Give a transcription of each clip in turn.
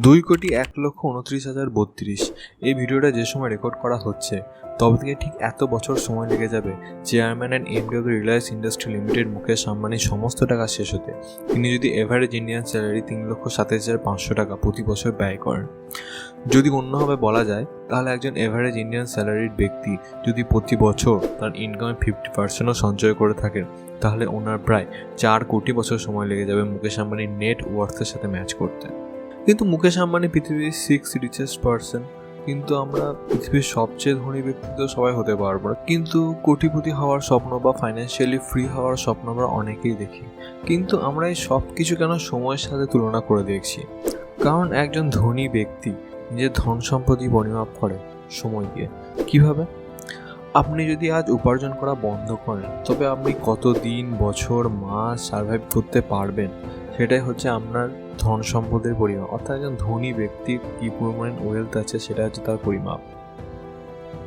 2,01,29,032 এই ভিডিওটা যে সময় রেকর্ড করা হচ্ছে তবে থেকে ঠিক এত বছর সময় লেগে যাবে chairman and MD of the Reliance industry limited Mukesh আম্বানির সমস্ত টাকা শেষ হতে তিনি যদি এভারেজ ইন্ডিয়ান স্যালারি 3,27,500 টাকা প্রতি বছর ব্যয় করেন। যদি অন্যভাবে বলা যায় তাহলে একজন এভারেজ ইন্ডিয়ান স্যালারির ব্যক্তি যদি প্রতি বছর তার ইনকামের 50%ও সঞ্চয় করে থাকেন তাহলে ওনার প্রায় 4 কোটি বছর সময় লেগে যাবে মুকেশ আম্বানির নেট ওয়ার্থের সাথে ম্যাচ করতে। কিন্তু মুকেশ আম্বানি পৃথিবীর 6th richest পারসন, কিন্তু আমরা পৃথিবীর সবচেয়ে ধনী ব্যক্তি তো সবাই হতে পারবো না, কিন্তু কোটিপতি হওয়ার স্বপ্ন বা ফাইন্যান্সিয়ালি ফ্রি হওয়ার স্বপ্ন আমরা অনেকেই দেখি। কিন্তু আমরা এই সব কিছু কেন সময়ের সাথে তুলনা করে দেখছি? কারণ একজন ধনী ব্যক্তি নিজের ধন সম্পত্তি পরিমাপ করে সময় দিয়ে। কিভাবে? আপনি যদি আজ উপার্জন করা বন্ধ করেন তবে আপনি কত দিন, বছর, মাস সার্ভাইভ করতে পারবেন সেটাই হচ্ছে আপনার ধন সম্পদের পরিমাপ। অর্থাৎ একজন ধনী ব্যক্তির কী পরিমাণ ওয়েলথ আছে সেটা হচ্ছে তার পরিমাপ।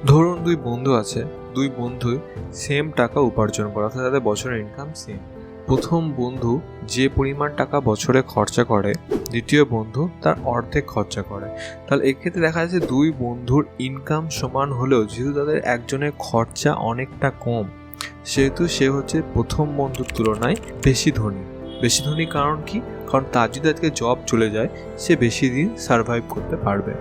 ধরুন দুই বন্ধু আছে, দুই বন্ধুই সেম টাকা উপার্জন করে, অর্থাৎ তাদের বছরের ইনকাম সেম। প্রথম বন্ধু যে পরিমাণ টাকা বছরে খরচা করে দ্বিতীয় বন্ধু তার অর্ধেক খরচা করে। তাহলে এক্ষেত্রে দেখা যাচ্ছে দুই বন্ধুর ইনকাম সমান হলেও যেহেতু তাদের একজনের খরচা অনেকটা কম সেহেতু সে হচ্ছে প্রথম বন্ধুর তুলনায় বেশি ধনী। বেশি ধনী কারণ কি? কারণ তার যদি আজকে জব চলে যায় সে বেশি দিন সার্ভাইভ করতে পারবে।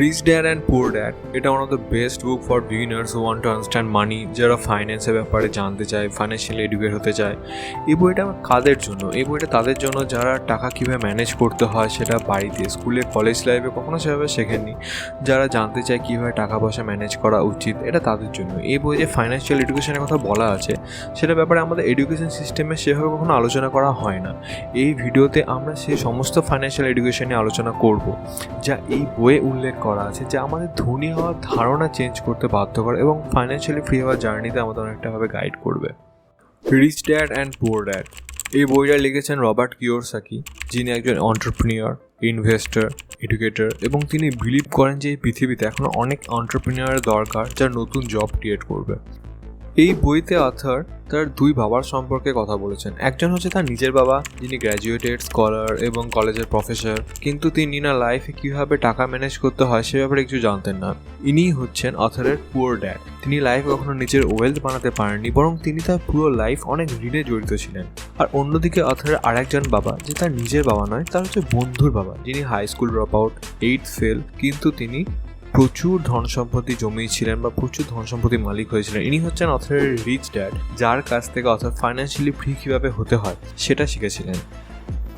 Rich dad and poor dad এটা one of the best book for beginners who want to understand money, যারা ফাইন্যান্সের ব্যাপারে জানতে চায়, ফাইন্যান্সিয়ালি এডুকেট হতে চায়। এই বইটা কাদের জন্য? এই বইটা তাদের জন্য যারা টাকা কীভাবে ম্যানেজ করতে হয় সেটা বাড়িতে, স্কুলে, কলেজ লাইফে কখনো সেভাবে শেখেননি, যারা জানতে চায় কীভাবে টাকা পয়সা ম্যানেজ করা উচিত, এটা তাদের জন্য। এই বই যে ফাইন্যান্সিয়াল এডুকেশনের কথা বলা আছে সেটা ব্যাপারে আমাদের এডুকেশন সিস্টেমে সেভাবে কখনো আলোচনা করা হয় না। এই ভিডিওতে আমরা সেই সমস্ত ফাইন্যান্সিয়াল এডুকেশন নিয়ে আলোচনা করব যা এই বইয়ে উল্লেখ করা আছে, যা আমাদের ধনী হওয়ার ধারণা চেঞ্জ করতে বাধ্য করে এবং ফাইন্যান্সিয়ালি ফ্রি হওয়ার জার্নিতে আমাদের অনেকটাভাবে গাইড করবে। Rich dad and poor dad এই বইটা লিখেছেন রবার্ট কিওসাকি, যিনি একজন এন্টারপ্রেনিউর, ইনভেস্টর, এডুকেটর এবং তিনি বিলিভ করেন যে এই পৃথিবীতে এখনও অনেক এন্টারপ্রেনিউরের দরকার যার নতুন জব ক্রিয়েট করবে। এই বইতে অথর তার দুই বাবার সম্পর্কে কথা বলেছেন। একজন হচ্ছে তার নিজের বাবা, যিনি গ্র্যাজুয়েটেড স্কলার এবং কলেজের প্রফেসর, কিন্তু তিনি না লাইফে কীভাবে টাকা ম্যানেজ করতে হয় সে ব্যাপারে কিছু জানতেন না। ইনিই হচ্ছেন অথরের পুয়ার ড্যাড। তিনি লাইফে কখনো নিজের ওয়েলথ বানাতে পারেননি, বরং তিনি তার পুরো লাইফ অনেক ঋণে জড়িত ছিলেন। আর অন্যদিকে অথরের আরেকজন বাবা, যে তার নিজের বাবা নয়, তার হচ্ছে বন্ধুর বাবা, যিনি high school drop out, 8th fail, কিন্তু তিনি প্রচুর ধন সম্পত্তি জমিয়েছিলেন বা প্রচুর ধন সম্পত্তির মালিক হয়েছিলেন। ইনি হচ্ছেন অথরের রিচ ড্যাড, যার কাছ থেকে অথর ফাইন্যান্সিয়ালি ফ্রি কীভাবে হতে হয় সেটা শিখেছিলেন।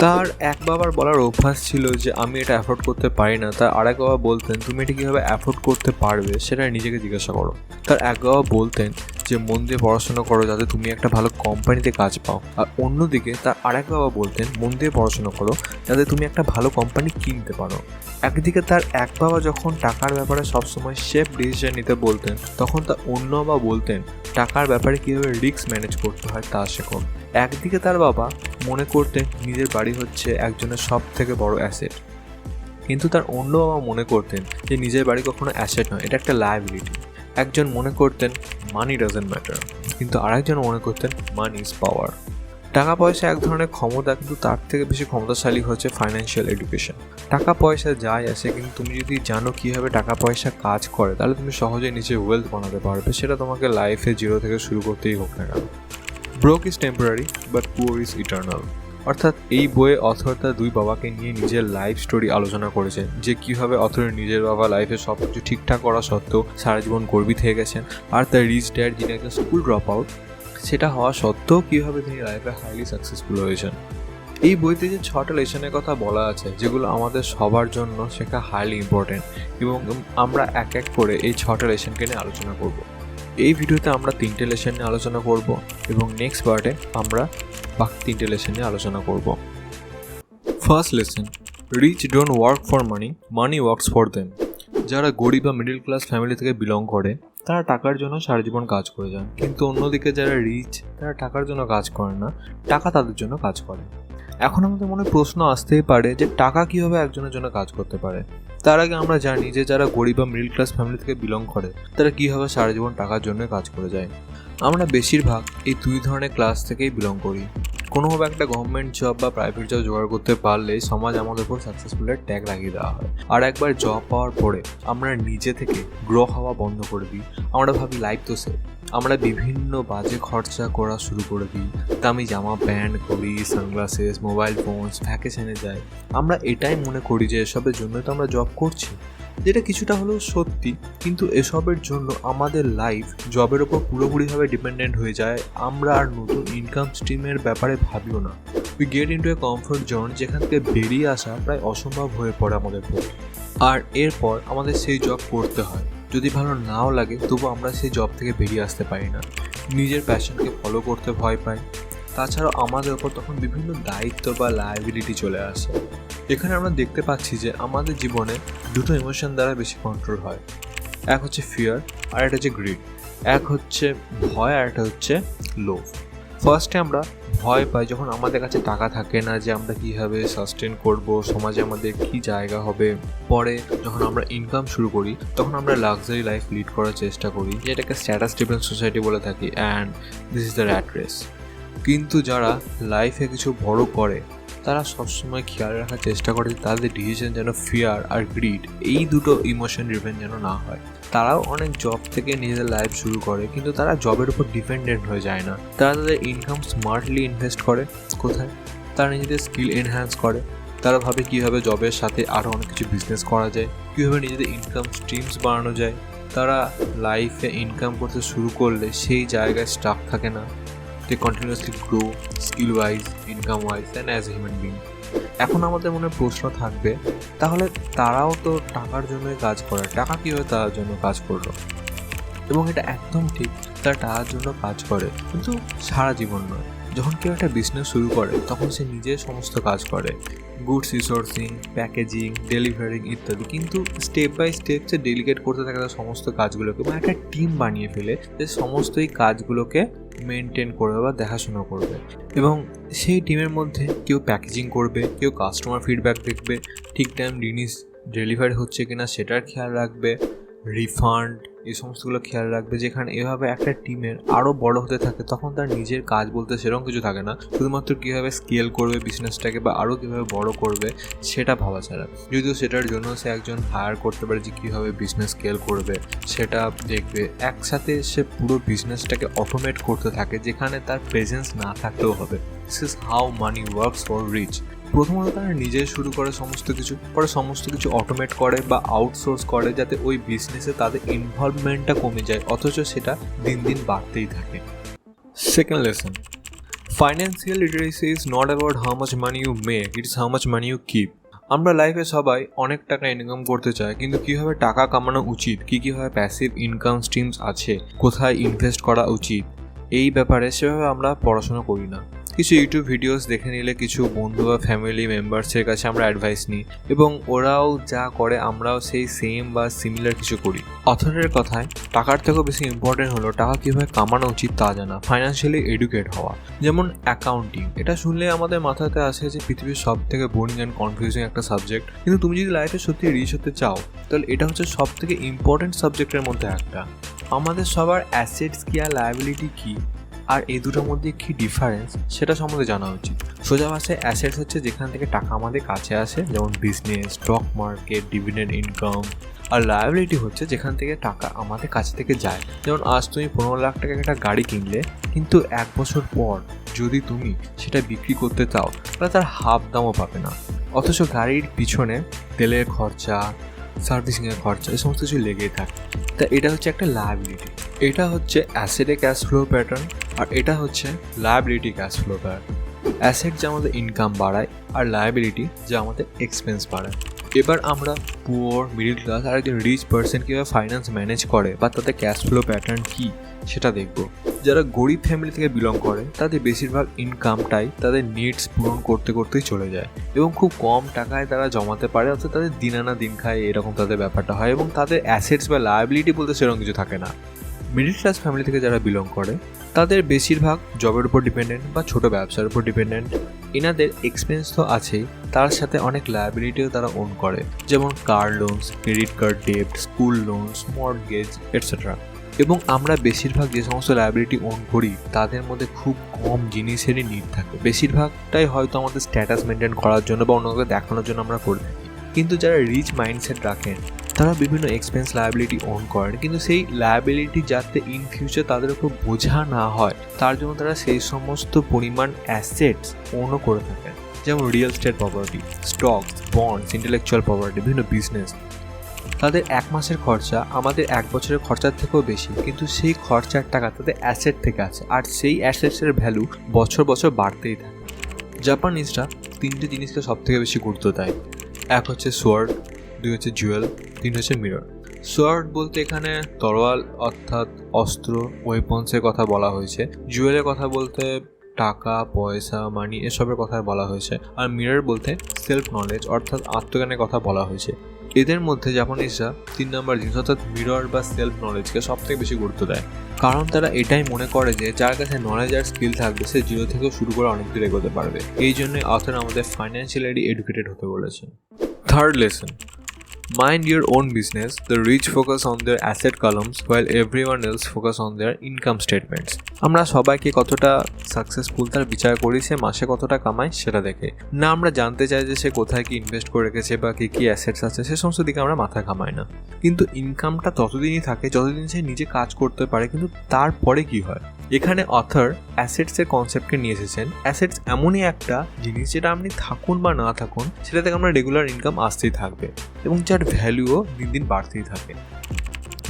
তার এক বাবার বলার অভ্যাস ছিল যে আমি এটা অ্যাফোর্ড করতে পারি না। তার আরেক বাবা বলতেন তুমি এটা কীভাবে অ্যাফোর্ড করতে পারবে সেটা নিজেকে জিজ্ঞাসা করো। তার এক বাবা বলতেন যে মন দিয়ে পড়াশোনা করো যাতে তুমি একটা ভালো কোম্পানিতে কাজ পাও। আর অন্যদিকে তার আরেক বাবা বলতেন মন দিয়ে পড়াশোনা করো যাতে তুমি একটা ভালো কোম্পানি কিনতে পারো। একদিকে তার এক বাবা যখন টাকার ব্যাপারে সবসময় সেফ ডিসিশন নিতে বলতেন, তখন তার অন্য বাবা বলতেন টাকার ব্যাপারে কীভাবে রিস্ক ম্যানেজ করতে হয় তা শেখো। একদিকে তার বাবা মনে করতেন নিজের বাড়ি হচ্ছে একজনের সব থেকে বড় অ্যাসেট, কিন্তু তার অন্য বাবা মনে করতেন যে নিজের বাড়ি কখনো অ্যাসেট নয়, এটা একটা লায়াবিলিটি। একজন মনে করতেন মানি ডাজন্ট ম্যাটার, কিন্তু আরেকজন মনে করতেন মানি ইজ পাওয়ার। টাকা পয়সা এক ধরনের ক্ষমতা, কিন্তু তার থেকে বেশি ক্ষমতাশালী হচ্ছে ফাইন্যান্সিয়াল এডুকেশন। টাকা পয়সা যাই আসে, কিন্তু তুমি যদি জানো কীভাবে টাকা পয়সা কাজ করে তাহলে তুমি সহজেই নিজের ওয়েলথ বানাতে পারবে, সেটা তোমাকে লাইফে জিরো থেকে শুরু করতেই হোক না কেন। Broke is temporary but poor is eternal. অর্থাৎ এই বইয়ে অথর তার দুই বাবাকে নিয়ে নিজের লাইফ স্টোরি আলোচনা করেছেন, যে কীভাবে অথরের নিজের বাবা লাইফে সব কিছু ঠিকঠাক করা সত্ত্বেও সারা জীবন গর্বিত হয়ে গেছেন, আর তার রিচ ড্যাড, যিনি একটা স্কুল ড্রপ আউট, সেটা হওয়া সত্ত্বেও কীভাবে তিনি লাইফে হাইলি সাকসেসফুল হয়েছেন। এই বইতে যে 6টা লেসনের কথা বলা আছে যেগুলো আমাদের সবার জন্য শেখা হাইলি ইম্পর্টেন্ট, এবং আমরা এক এক করে এই 6টা লেসনকে নিয়ে আলোচনা করব। এই ভিডিওতে আমরা 3টে লেসন নিয়ে আলোচনা করব এবং নেক্সট পার্টে আমরা বাকি 3টে লেসন নিয়ে আলোচনা করব। First lesson, rich don't work for money, money works for them. যারা গরিব বা মিডল ক্লাস ফ্যামিলি থেকে বিলং করে তারা টাকার জন্য সারা জীবন কাজ করে যান, কিন্তু অন্যদিকে যারা রিচ তারা টাকার জন্য কাজ করে না, টাকা তাদের জন্য কাজ করে। এখন আমাদের মনে প্রশ্ন আসতেই পারে যে টাকা কীভাবে একজনের জন্য কাজ করতে পারে। তার আগে আমরা জানি যে যারা গরিব বা মিডল ক্লাস ফ্যামিলি থেকে বিলং করে তারা কীভাবে সারা জীবন টাকার জন্য কাজ করে যায়। আমরা বেশিরভাগ এই দুই ধরনের ক্লাস থেকেই বিলং করি। কোনোভাবে একটা গভর্নমেন্ট জব বা প্রাইভেট জব জোগাড় করতে পারলেই সমাজ আমাদের উপর সাকসেসফুলের ট্যাগ লাগিয়ে দেওয়া হয়। আর একবার জব পাওয়ার পরে আমরা নিজে থেকে গ্রো হওয়া বন্ধ করে দিই। আমরা ভাবি লাইফ তো সেফ। আমরা বিভিন্ন বাজে খরচা করা শুরু করে দিই। দামি জামা প্যান্ট, ঘড়ি, সানগ্লাসেস, মোবাইল ফোনস, ভ্যাকেশনে যাই। আমরা এটাই মনে করি যে এসবের জন্যই তো আমরা জব করছি, যেটা কিছুটা হলেও সত্যি। কিন্তু এসবের জন্য আমাদের লাইফ জবের ওপর পুরোপুরিভাবে ডিপেন্ডেন্ট হয়ে যায়। আমরা আর নতুন ইনকাম স্ট্রিমের ব্যাপারে ভাবিও না। We get into a comfort zone, যেখান থেকে বেরিয়ে আসা প্রায় অসম্ভব হয়ে পড়ে আমাদের পক্ষে। আর এরপর আমাদের সেই জব করতে হয়। যদি ভালো নাও লাগে তবু আমরা সেই জব থেকে বেরিয়ে আসতে পারি না, নিজের প্যাশনকে ফলো করতে ভয় পাই। তাছাড়াও আমাদের ওপর তখন বিভিন্ন দায়িত্ব বা লায়াবিলিটি চলে আসে। এখানে আমরা দেখতে পাচ্ছি যে আমাদের জীবনে দুটো ইমোশন দ্বারা বেশি কন্ট্রোল হয়। এক হচ্ছে ফিয়ার আর একটা হচ্ছে গ্রিড। এক হচ্ছে ভয় আর একটা হচ্ছে লোভ। ফার্স্টে আমরা ভয় পাই যখন আমাদের কাছে টাকা থাকে না, যে আমরা কীভাবে সাস্টেন করব, সমাজে আমাদের কী জায়গা হবে। পরে যখন আমরা ইনকাম শুরু করি তখন আমরা লাক্সারি লাইফ লিড করার চেষ্টা করি, যেটাকে স্ট্যাটাস ড্রিভেন সোসাইটি বলে থাকি, and this is the rat race. কিন্তু যারা লাইফে কিছু বড় করে তারা সবসময় খেয়াল রাখার চেষ্টা করে তাদের ডিসিশন যেন ফিয়ার আর গ্রিড এই দুটো ইমোশন ড্রিভেন যেন না হয়। তারাও অনেক জব থেকে নিজেদের লাইফ শুরু করে, কিন্তু তারা জবের উপর ডিপেন্ডেন্ট হয়ে যায় না। তারা তাদের ইনকাম স্মার্টলি ইনভেস্ট করে। কোথায়? তারা নিজেদের স্কিল এনহ্যান্স করে। তারা ভাবে কীভাবে জবের সাথে আরও অনেক কিছু বিজনেস করা যায়, কীভাবে নিজেদের ইনকাম স্ট্রিমস বাড়ানো যায়। তারা লাইফে ইনকাম করতে শুরু করলে সেই জায়গায় স্টাক থাকে না। They continuously grow skill wise, income wise and as a human being. এখন আমাদের মনে প্রশ্ন থাকবে, তাহলে তারাও তো টাকার জন্যই কাজ করে, টাকা কীভাবে তার জন্য কাজ করলো? এবং এটা একদম ঠিক, তারা টাকার জন্য কাজ করে, কিন্তু সারা জীবন নয়। যখন কেউ একটা বিজনেস শুরু করে তখন সে নিজে সমস্ত কাজ করে, গুডস রিসোর্সিং, প্যাকেজিং, ডেলিভারিং ইত্যাদি। কিন্তু স্টেপ বাই স্টেপ সে ডেলিগেট করতে থাকে তার সমস্ত কাজগুলোকে, এবং একটা টিম বানিয়ে ফেলে যে সমস্ত এই কাজগুলোকে মেনটেন করবে বা দেখাশোনা করবে। এবং সেই টিমের মধ্যে কেউ প্যাকেজিং করবে, কেউ কাস্টমার ফিডব্যাক দেখবে, ঠিক টাইম জিনিস ডেলিভারি হচ্ছে কিনা সেটার খেয়াল রাখবে, রিফান্ড এই সমস্তগুলো খেয়াল রাখবে। যেখানে এভাবে একটা টিমের আরও বড় হতে থাকে তখন তার নিজের কাজ বলতে সেরকম কিছু থাকে না, শুধুমাত্র কীভাবে স্কেল করবে বিজনেসটাকে বা আরও কীভাবে বড় করবে সেটা ভাবা ছাড়া। যদিও সেটার জন্য সে একজন হায়ার করতে পারে যে কীভাবে বিজনেস স্কেল করবে সেটা দেখবে। একসাথে সে পুরো বিজনেসটাকে অটোমেট করতে থাকে, যেখানে তার প্রেজেন্স না থাকলেও হবে। This is how money works for rich. প্রথমত তারা নিজে শুরু করে সমস্ত কিছু, পরে সমস্ত কিছু অটোমেট করে বা আউটসোর্স করে, যাতে ওই বিজনেসে তাদের ইনভলভমেন্টটা কমে যায়, অথচ সেটা দিন দিন বাড়তেই থাকে। Second lesson, financial literacy is not about how much money you make, it is how much money you keep. আমরা লাইফে সবাই অনেক টাকা ইনকাম করতে চাই, কিন্তু কীভাবে টাকা কামানো উচিত, কীভাবে প্যাসিভ ইনকাম স্ট্রিমস আছে, কোথায় ইনভেস্ট করা উচিত, এই ব্যাপারে সেভাবে আমরা পড়াশোনা করি না। কিছু ইউটিউব ভিডিওস দেখে নিলে, কিছু বন্ধু বা ফ্যামিলি মেম্বার্সের কাছে আমরা অ্যাডভাইস নিই, এবং ওরাও যা করে আমরাও সেই সেম বা সিমিলার কিছু করি। অথরের কথায় টাকার থেকেও বেশি ইম্পর্টেন্ট হলো টাকা কীভাবে কামানো উচিত তা জানা, ফাইন্যান্সিয়ালি এডুকেট হওয়া। যেমন অ্যাকাউন্টিং, এটা শুনলে আমাদের মাথাতে আসে যে পৃথিবীর সব থেকে বোরিং অ্যান্ড কনফিউজিং একটা সাবজেক্ট, কিন্তু তুমি যদি লাইফে সত্যি রিচ হতে চাও তাহলে এটা হচ্ছে সব থেকে ইম্পর্টেন্ট সাবজেক্টের মধ্যে একটা। আমাদের সবার অ্যাসেটস কী আর লায়াবিলিটি কী, আর এই দুটোর মধ্যে কী ডিফারেন্স সেটা সম্বন্ধে জানা উচিত। সোজা ভাষায় অ্যাসেটস হচ্ছে যেখান থেকে টাকা আমাদের কাছে আসে, যেমন business, stock market, dividend income. আর লায়াবিলিটি হচ্ছে যেখান থেকে টাকা আমাদের কাছ থেকে যায়, যেমন আজ তুমি 15 লাখ টাকা একটা গাড়ি কিনলে, কিন্তু 1 বছর পর যদি তুমি সেটা বিক্রি করতে চাও তাহলে তার হাফ দামও পাবে না, অথচ গাড়ির পিছনে তেলের খরচা, সার্ভিসিংয়ের খরচা এই সমস্ত কিছু লেগেই থাকে। তা এটা হচ্ছে একটা লায়াবিলিটি। এটা হচ্ছে অ্যাসেটে ক্যাশ ফ্লো প্যাটার্ন, আর এটা হচ্ছে liability cash flow pattern. Asset যা আমাদের ইনকাম বাড়ায়, আর লায়াবিলিটি যা আমাদের এক্সপেন্স বাড়ায়। এবার আমরা পুয়ার, মিডল ক্লাস আর একজন রিচ পার্সন কীভাবে ফাইন্যান্স ম্যানেজ করে বা তাদের ক্যাশ ফ্লো প্যাটার্ন কী সেটা দেখব। যারা গরিব ফ্যামিলি থেকে বিলং করে তাদের বেশিরভাগ ইনকামটাই তাদের নিডস পূরণ করতে করতেই চলে যায়, এবং খুব কম টাকায় তারা জমাতে পারে, অর্থাৎ তাদের দিন আনা দিন খায় এরকম তাদের ব্যাপারটা হয়, এবং তাদের অ্যাসেটস বা লায়াবিলিটি বলতে সেরকম কিছু থাকে না। মিডল ক্লাস ফ্যামিলি থেকে যারা বিলং করে তাদের বেশিরভাগ জবের উপর ডিপেন্ডেন্ট বা ছোটো ব্যবসার উপর ডিপেন্ডেন্ট। এনাদের এক্সপেন্স তো আছেই, তার সাথে অনেক লায়াবিলিটিও তারা ওন করে, যেমন car loans, credit card debt, school loans, mortgage etcetera. এবং আমরা বেশিরভাগ যে সমস্ত লায়াবিলিটি ওন করি তাদের মধ্যে খুব কম জিনিসেরই নিড থাকে, বেশিরভাগটাই হয়তো আমাদের স্ট্যাটাস মেনটেন করার জন্য বা অন্যকে দেখানোর জন্য আমরা করে থাকি। কিন্তু যারা রিচ মাইন্ডসেট রাখেন তারা বিভিন্ন এক্সপেন্স লায়াবিলিটি ওন করেন, কিন্তু সেই লায়াবিলিটি যাতে ইন ফিউচার তাদের উপর বোঝা না হয় তার জন্য তারা সেই সমস্ত পরিমাণ অ্যাসেটস ওনও করে থাকেন, যেমন real estate property, stocks, bonds, intellectual property, বিভিন্ন বিজনেস। তাদের এক মাসের খরচা আমাদের এক বছরের খরচার থেকেও বেশি, কিন্তু সেই খরচার টাকা তাদের অ্যাসেট থেকে আছে, আর সেই অ্যাসেটসের ভ্যালু বছর বছর বাড়তেই থাকে। জাপানিজরা তিনটে জিনিসকে সব থেকে বেশি গুরুত্ব দেয়। এক হচ্ছে সোয়ার্ড, দুই হচ্ছে জুয়েল, তিন হচ্ছে মিরর। সোয়ার্ড বলতে এখানে তরোয়াল অর্থাৎ অস্ত্র, ওয়েপন্সের কথা বলা হয়েছে। জুয়েলের কথা বলতে টাকা, পয়সা, মানি এসবের কথা বলা হয়েছে। আর মিরর বলতে সেলফ নলেজ অর্থাৎ আত্মজ্ঞানের কথা বলা হয়েছে। এদের মধ্যে জাপানিজরা 3 নম্বর জিনিস অর্থাৎ মিরর বা সেলফ নলেজকে সব থেকে বেশি গুরুত্ব দেয়, কারণ তারা এটাই মনে করে যে যার কাছে নলেজ আর স্কিল থাকবে সে জিরো থেকে শুরু করে অনেক দূর এগোতে পারবে। এই জন্যই অথর আমাদের ফাইন্যান্সিয়ালি এডুকেটেড হতে বলেছেন। Third lesson, mind your own business. The rich focus on their asset columns while everyone else focus on their income statements. আমরা সবাইকে কতটা সাকসেসফুল তার বিচার করি সে মাসে কতটা কামায় সেটা দেখে, না আমরা জানতে চাই যে সে কোথায় কি ইনভেস্ট করে রেখেছে বা কি কি অ্যাসেটস আছে, সে সমস্ত দিকে আমরা মাথা ঘামাই না। কিন্তু ইনকামটা ততদিনই থাকে যতদিন সে নিজে কাজ করতে পারে, কিন্তু তারপরে কি হয়? এখানে অথর অ্যাসেটসের কনসেপ্টকে নিয়ে এসেছেন। অ্যাসেটস এমনই একটা জিনিস যেটা আপনি থাকুন বা না থাকুন সেটা থেকে আমরা রেগুলার ইনকাম আসতেই থাকবে এবং যার ভ্যালুও দিন দিন বাড়তেই থাকে।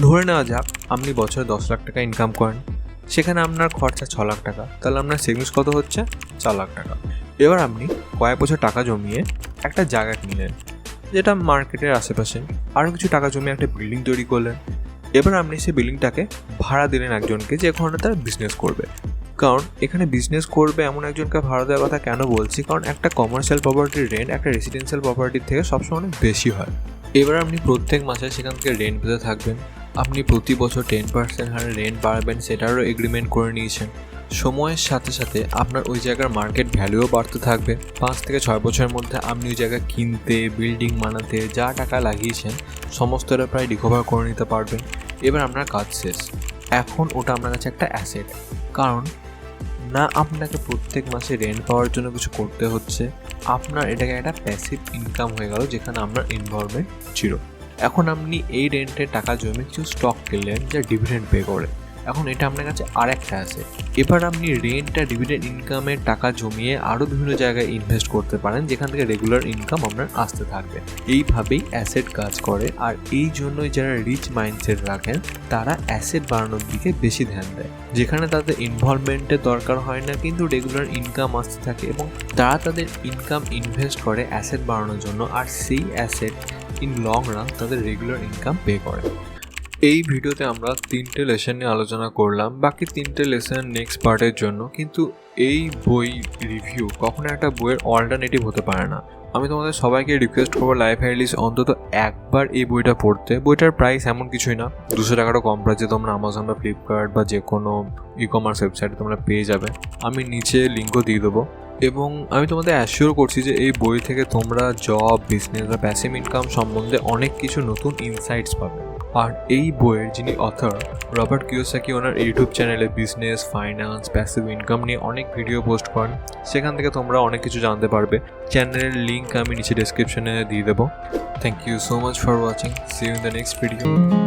ধরে নেওয়া যাক আপনি বছরে 10 লাখ টাকা ইনকাম করেন, সেখানে আপনার খরচা 6 লাখ টাকা, তাহলে আপনার সেভিংস কত হচ্ছে? 4 লাখ টাকা। এবার আপনি কয়েক বছর টাকা জমিয়ে একটা জায়গা কিনলেন যেটা মার্কেটের আশেপাশে, আরও কিছু টাকা জমিয়ে একটা বিল্ডিং তৈরি করলেন। এবার আপনি সেই বিল্ডিংটাকে ভাড়া দিলেন একজনকে যে ওখানে তার বিজনেস করবে। কারণ এখানে বিজনেস করবে এমন একজনকে ভাড়া দেওয়ার কথা কেন বলছি, কারণ একটা কমার্শিয়াল প্রপার্টির রেন্ট একটা রেসিডেন্সিয়াল প্রপার্টির থেকে সবসময় অনেক বেশি হয়। এবার আপনি প্রত্যেক মাসে সেখান থেকে রেন্ট পেতে থাকবেন, আপনি প্রতি বছর 10% হারে রেন্ট বাড়াবেন সেটারও এগ্রিমেন্ট করে নিয়েছেন। সময়ের সাথে সাথে আপনার ওই জায়গার মার্কেট ভ্যালুও বাড়তে থাকবে। 5 থেকে 6 বছরের মধ্যে আপনি ওই জায়গা কিনতে, বিল্ডিং বানাতে যা টাকা লাগিয়েছেন সমস্তটা প্রায় রিকভার করে নিতে পারবেন। এবার আপনার কাজ শেষ, এখন ওটা আপনার কাছে একটা অ্যাসেট, কারণ না আপনাকে প্রত্যেক মাসে রেন্ট পাওয়ার জন্য কিছু করতে হচ্ছে, আপনার এটাকে একটা প্যাসিভ ইনকাম হয়ে গেল যেখানে আপনার ইনভলভমেন্ট ছিল। এখন আপনি এই রেন্টের টাকা জমে কিছু স্টক কিনলেন যা ডিভিডেন্ড পে করে, এখন এটা আপনার কাছে আর একটা অ্যাসেট। এবার আপনি রেন্ট আর ডিভিডেন্ড ইনকামের টাকা জমিয়ে আরও বিভিন্ন জায়গায় ইনভেস্ট করতে পারেন যেখান থেকে রেগুলার ইনকাম আপনার আসতে থাকবে। এইভাবেই অ্যাসেট কাজ করে, আর এই জন্যই যারা রিচ মাইন্ডসেট রাখেন তারা অ্যাসেট বাড়ানোর দিকে বেশি ধ্যান দেয়, যেখানে তাদের ইনভলভমেন্টের দরকার হয় না কিন্তু রেগুলার ইনকাম আসতে থাকে, এবং তারা তাদের ইনকাম ইনভেস্ট করে অ্যাসেট বাড়ানোর জন্য, আর সেই অ্যাসেট ইন লং রান তাদের রেগুলার ইনকাম পে করে। এই ভিডিওতে আমরা 3টে লেসন নিয়ে আলোচনা করলাম, বাকি 3টে লেসন নেক্সট পার্টের জন্য। কিন্তু এই বই রিভিউ কখনো একটা বইয়ের অল্টারনেটিভ হতে পারে না। আমি তোমাদের সবাইকে রিকোয়েস্ট করবো লাইফ হাইলিস অন্তত একবার এই বইটা পড়তে। বইটার প্রাইস এমন কিছুই না, 200 টাকারও কম প্রাইসে তোমরা আমাজন বা ফ্লিপকার্ট বা যে কোনো ই কমার্স ওয়েবসাইটে তোমরা পেয়ে যাবে। আমি নিচে লিঙ্কও দিয়ে দেবো, এবং আমি তোমাদের অ্যাসিওর করছি যে এই বই থেকে তোমরা জব, বিজনেস বা প্যাসিভ ইনকাম সম্বন্ধে অনেক কিছু নতুন ইনসাইটস পাবে। আর এই বইয়ের যিনি অথর রবার্ট কিওসাকি, ওনার ইউটিউব চ্যানেলে বিজনেস, ফাইন্যান্স, প্যাসিভ ইনকাম নিয়ে অনেক ভিডিও পোস্ট করেন, সেখান থেকে তোমরা অনেক কিছু জানতে পারবে। চ্যানেলের লিঙ্ক আমি নিচে ডেসক্রিপশনে দিয়ে দেবো। Thank you so much for watching, see you in the next video.